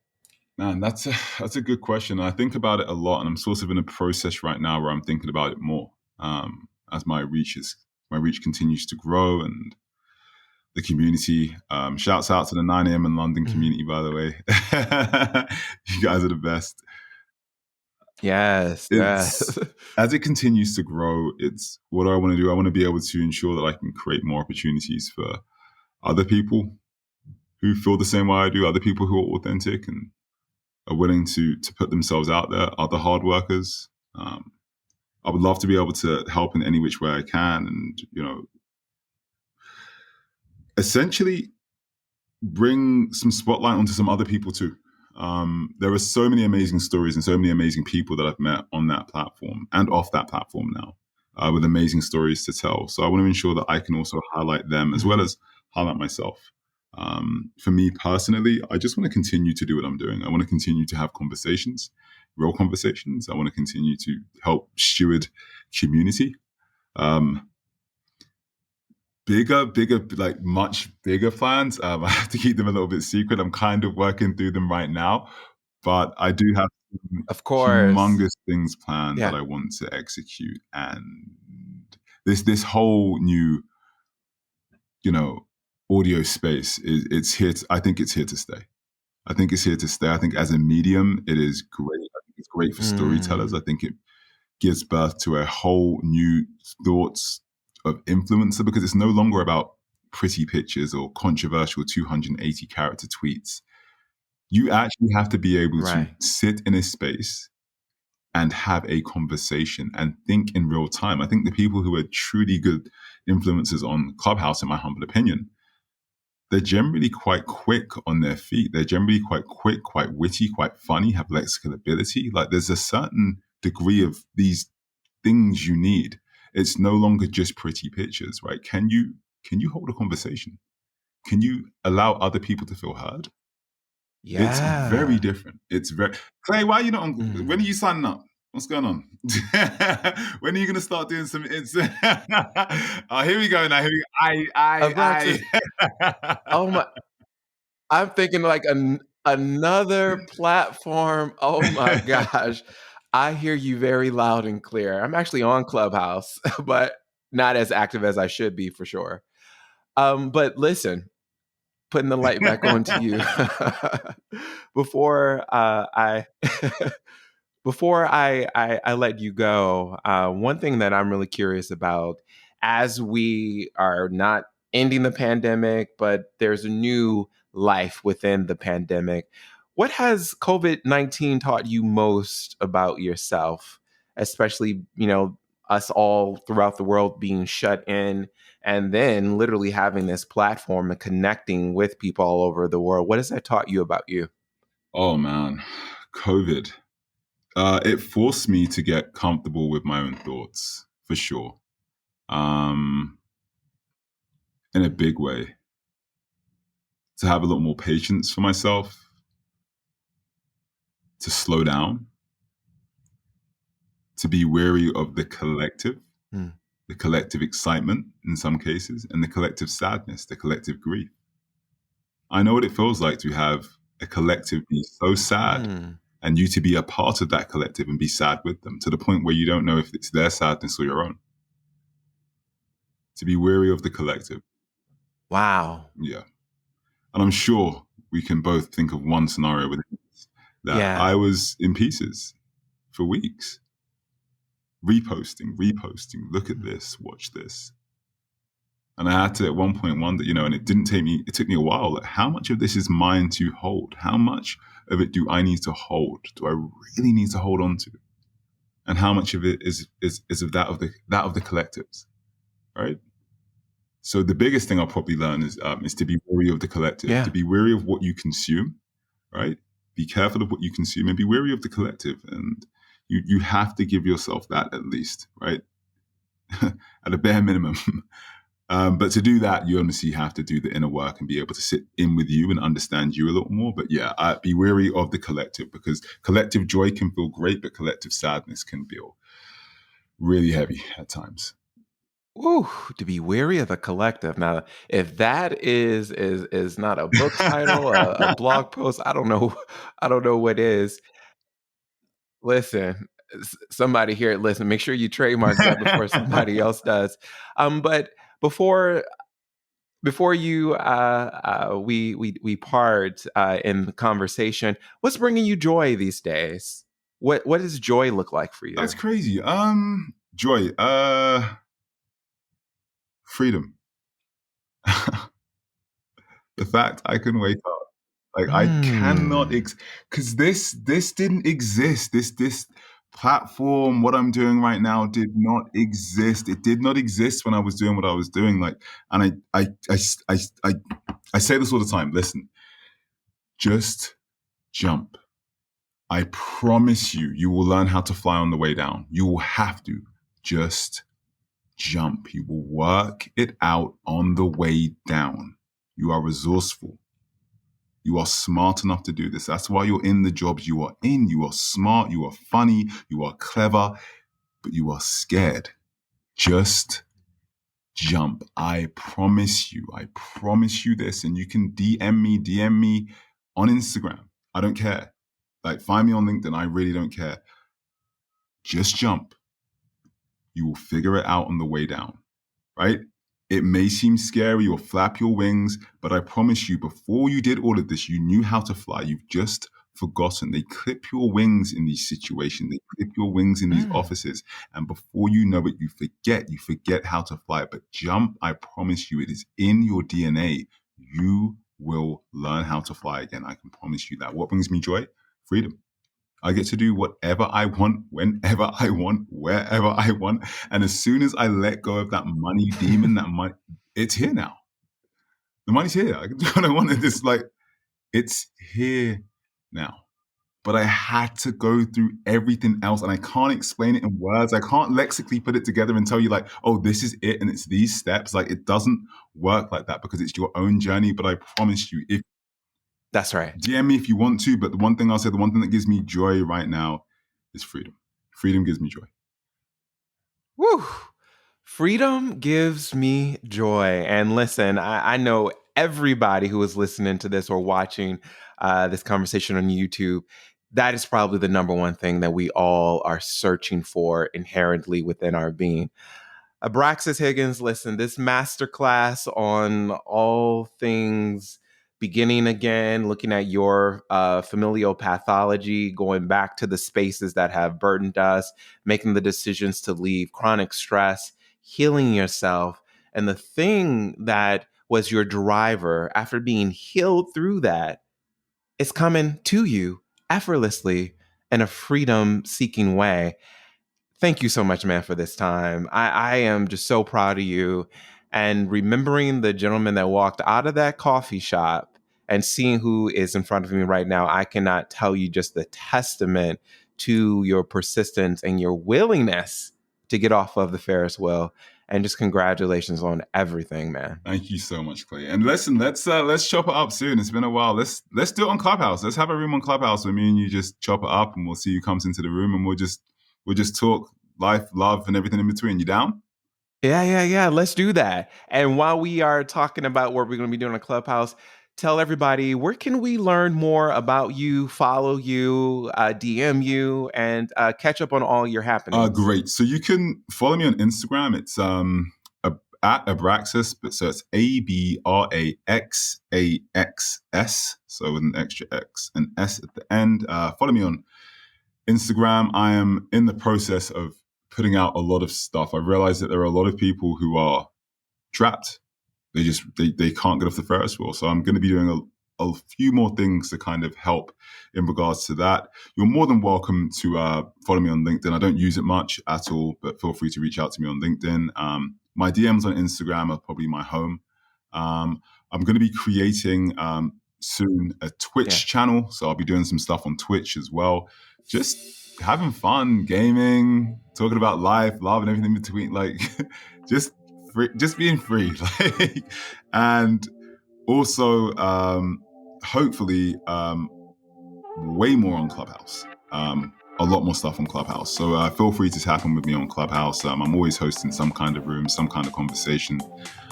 Man, that's a good question. And I think about it a lot, and I'm sort of in a process right now where I'm thinking about it more as my reach continues to grow and the community. Shouts out to the 9 a.m. in London Mhm. community, by the way. You guys are the best. Yes. It's Yes. as it continues to grow, it's what I want to do. I want to be able to ensure that I can create more opportunities for other people who feel the same way I do, other people who are authentic and are willing to put themselves out there, other hard workers. I would love to be able to help in any which way I can, and essentially bring some spotlight onto some other people too. There are so many amazing stories and so many amazing people that I've met on that platform and off that platform now, with amazing stories to tell. So I want to ensure that I can also highlight them as well Mhm. as highlight myself. For me personally, I just want to continue to do what I'm doing. I want to continue to have conversations, real conversations. I want to continue to help steward community. Um, bigger, like much bigger plans. I have to keep them a little bit secret. I'm kind of working through them right now, but I do have some Of course. humongous things planned that Yeah. I want to execute. And this whole new, you know, audio space is it's here. I think it's here to stay. I think it's here to stay. I think as a medium, it is great. I think it's great for storytellers. I Mm. think it gives birth to a whole new thoughts of influencer because it's no longer about pretty pictures or controversial 280 character tweets. You actually have to be able to Right. sit in a space and have a conversation and think in real time. I think the people who are truly good influencers on Clubhouse, in my humble opinion, they're generally quite quick on their feet. They're generally quite quick, quite witty, quite funny, have lexical ability. Like, there's a certain degree of these things you need. It's no longer just pretty pictures, right? Can you hold a conversation? Can you allow other people to feel heard? It's very Yeah. different. It's very Clay. Why are you not on? When are Mm. you signing up? What's going on? When are you going to start doing some? It's oh, here we go now. Here we go. Abraxas, I. oh my, I'm thinking like another platform. Oh my gosh. I hear you very loud and clear. I'm actually on Clubhouse, but not as active as I should be for sure. But listen, putting the light back on to you before I before I let you go, one thing that I'm really curious about as we are not ending the pandemic, but there's a new life within the pandemic. What has COVID-19 taught you most about yourself, especially, us all throughout the world being shut in and then literally having this platform and connecting with people all over the world? What has that taught you about you? Oh man, COVID. It forced me to get comfortable with my own thoughts for sure. Um, in a big way, to have a lot more patience for myself, to slow down, to be wary of Mm. the collective excitement in some cases, and the collective sadness, the collective grief. I know what it feels like to have a collective be so sad Mm. and you to be a part of that collective and be sad with them to the point where you don't know if it's their sadness or your own. To be wary of the collective. Wow. Yeah. And I'm sure we can both think of one scenario with that Yeah. I was in pieces for weeks, reposting, look at this, watch this. And I had to at one point wonder, and it took me a while, like, how much of this is mine to hold? How much of it do I need to hold? Do I really need to hold on to? And how much of it is of that of the collectives, right? So the biggest thing I'll probably learn is to be wary of the collective, to Yeah. be wary of what you consume, right? Be careful of what you consume and be wary of the collective. And you have to give yourself that at least, right? At a bare minimum. But to do that, you honestly have to do the inner work and be able to sit in with you and understand you a little more. But yeah, be wary of the collective because collective joy can feel great, but collective sadness can feel really heavy at times. Ooh, to be wary of the collective. Now, if that is not a book title, a blog post, I don't know, I don't know what is. Listen, somebody here, listen, make sure you trademark that before somebody else does. But before you we part in the conversation, what's bringing you joy these days? What does joy look like for That's you? crazy. Joy, freedom. The fact I can wake up. Like I cannot Mm. because this didn't exist. This platform, what I'm doing right now, did not exist. It did not exist when I was doing what I was doing. Like, and I I say this all the time. Listen, just jump. I promise you, you will learn how to fly on the way down. You will have to just jump. You will work it out on the way down. You are resourceful. You are smart enough to do this. That's why you're in the jobs you are in. You are smart, you are funny, you are clever, but you are scared. Just jump. I promise you. I promise you this. And you can DM me on Instagram. I don't care. Like, find me on LinkedIn. I really don't care. Just jump. You will figure it out on the way down, right? It may seem scary or flap your wings, but I promise you, before you did all of this, you knew how to fly. You've just forgotten. They clip your wings in these situations. They clip your wings in these Mm. offices. And before you know it, you forget how to fly. But jump, I promise you, it is in your DNA. You will learn how to fly again. I can promise you that. What brings me joy? Freedom. I get to do whatever I want, whenever I want, wherever I want. And as soon as I let go of that money demon, it's here now. The money's here. I can do what I want. It's like, it's here now. but I had to go through everything else, and I can't explain it in words. I can't lexically put it together and tell you like, oh, this is it, and it's these steps. Like, it doesn't work like that because it's your own journey. But I promise you, if That's right. DM me if you want to, but the one thing I'll say, the one thing that gives me joy right now is freedom. Freedom gives me joy. Woo! Freedom gives me joy. And listen, I know everybody who is listening to this or watching this conversation on YouTube, that is probably the number one thing that we all are searching for inherently within our being. Abraxas Higgins, listen, this masterclass on all things beginning again, looking at your familial pathology, going back to the spaces that have burdened us, making the decisions to leave, chronic stress, healing yourself. And the thing that was your driver after being healed through that is coming to you effortlessly in a freedom-seeking way. Thank you so much, man, for this time. I am just so proud of you. And remembering the gentleman that walked out of that coffee shop and seeing who is in front of me right now, I cannot tell you just the testament to your persistence and your willingness to get off of the Ferris wheel. And just congratulations on everything, man. Thank you so much, Clay. And listen, let's chop it up soon. It's been a while. Let's do it on Clubhouse. Let's have a room on Clubhouse where me and you just chop it up, and we'll see who comes into the room, and we'll just talk life, love, and everything in between. You down? Yeah. Let's do that. And while we are talking about what we're going to be doing on Clubhouse, tell everybody, where can we learn more about you, follow you, DM you, and catch up on all your happenings? Great. So you can follow me on Instagram. It's at Abraxas, but so it's ABRAXAXS, so with an extra X and S at the end. Follow me on Instagram. I am in the process of putting out a lot of stuff. I realized that there are a lot of people who are trapped. They can't get off the Ferris wheel. So I'm going to be doing a few more things to kind of help in regards to that. You're more than welcome to follow me on LinkedIn. I don't use it much at all, but feel free to reach out to me on LinkedIn. My DMs on Instagram are probably my home. I'm going to be creating soon a Twitch channel. So I'll be doing some stuff on Twitch as well. Just having fun, gaming, talking about life, love, and everything in between. Like, just being free. Like, and also, hopefully, way more on Clubhouse. A lot more stuff on Clubhouse. So feel free to tap in with me on Clubhouse. I'm always hosting some kind of room, some kind of conversation.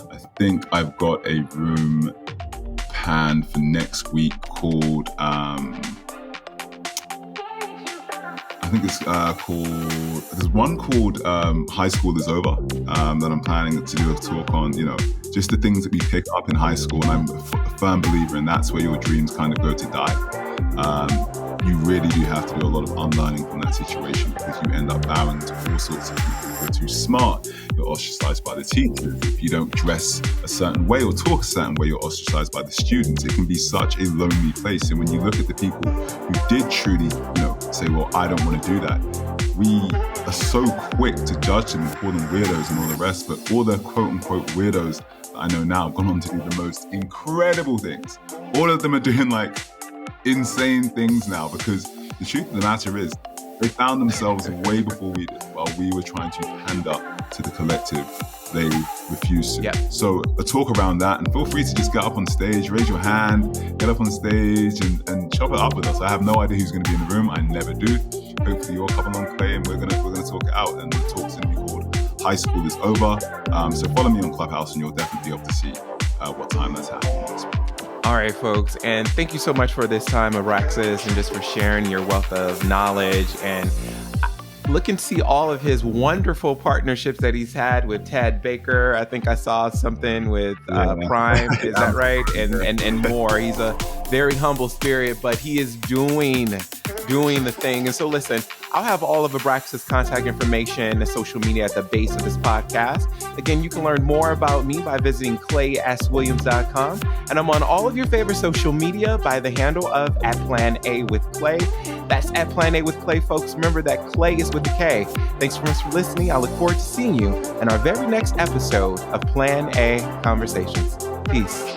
I think I've got a room planned for next week called... I think it's called. There's one called High School is Over that I'm planning to do a talk on. You know, just the things that we pick up in high school, and I'm a firm believer in that's where your dreams kind of go to die. You really do have to do a lot of unlearning from that situation because you end up bowing to all sorts of people. If you're too smart, you're ostracized by the teachers. If you don't dress a certain way or talk a certain way, you're ostracized by the students. It can be such a lonely place. And when you look at the people who did truly, say, well, I don't want to do that, we are so quick to judge them and call them weirdos and all the rest. But all the quote unquote weirdos that I know now have gone on to do the most incredible things. All of them are doing like insane things now because the truth of the matter is they found themselves way before we did while we were trying to pander to the collective. They refused to. Yep. So a talk around that, and feel free to just get up on stage, raise your hand, get up on stage and chop it up with us. I have no idea who's going to be in the room. I never do. Hopefully you'll come along, Clay, and we're gonna talk it out. And the talk's going to be called High School is Over. So follow me on Clubhouse and you'll definitely be able to see what time that's happening next week. All right, folks. And thank you so much for this time, Abraxas, and just for sharing your wealth of knowledge and looking to see all of his wonderful partnerships that he's had with Tad Baker. I think I saw something with Prime. Is that right? And more. He's a very humble spirit, but he is doing the thing. And so listen, I'll have all of Abraxas' contact information and social media at the base of this podcast. Again, you can learn more about me by visiting clayswilliams.com. And I'm on all of your favorite social media by the handle of @PlanA with Clay. That's @PlanA with Clay, folks. Remember that Clay is with a K. Thanks so much for listening. I look forward to seeing you in our very next episode of Plan A Conversations. Peace.